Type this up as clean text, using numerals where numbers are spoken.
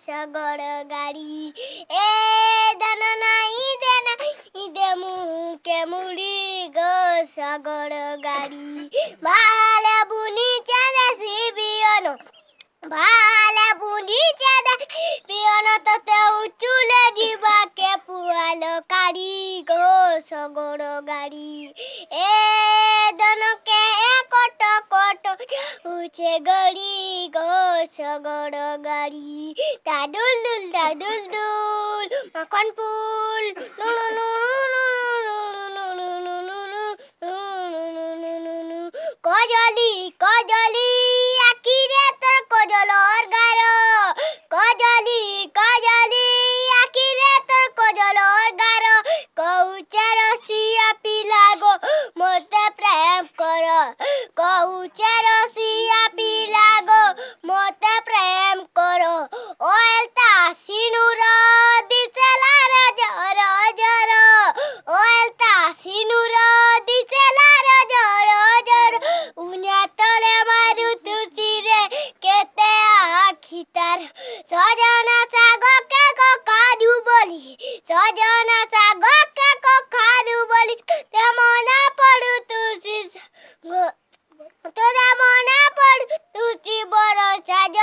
ଶଗଡ଼ ଗାଡ଼ି ଏ ଦାନ ନାଇଁ ଦେ ମୁକେ ମୁଡ଼ି ଗୋ ଶଗଡ଼ ଗାଡ଼ି ভালে বুনিছে দেশি বিয়ন ভালে বুনিছে দেশি বিয়ন তোতে উচুলে ଯିବାକେ পুয়াল কাড়ি গো শগড় গাড়ি এ দনকে কট কট উচে গড়ি গো শগড় গাড়ি দাদুল দুল মাখন ফুল কজলি কজলি আখিরে তোর কজলর গার কজলি কজলি আখিরে তোর কজলর গার কউচে রসিয়া পিলা গো মতে প্রেম কর কউচে রসিয়া পিলা গো মতে প্রেম কর ওলতা সিনুর দিচেলার জর জর ওলতা সিনুর দিচেলার জর জর উনিয়া তলে মারু তুচিরে কেতে আখি তার সজনা সাগকে কখারু বলি সজনা সাগকে কখারু বলি তে মনে পড়ু তুচি তোরা মনে পড়ু তুচি বড় সাজ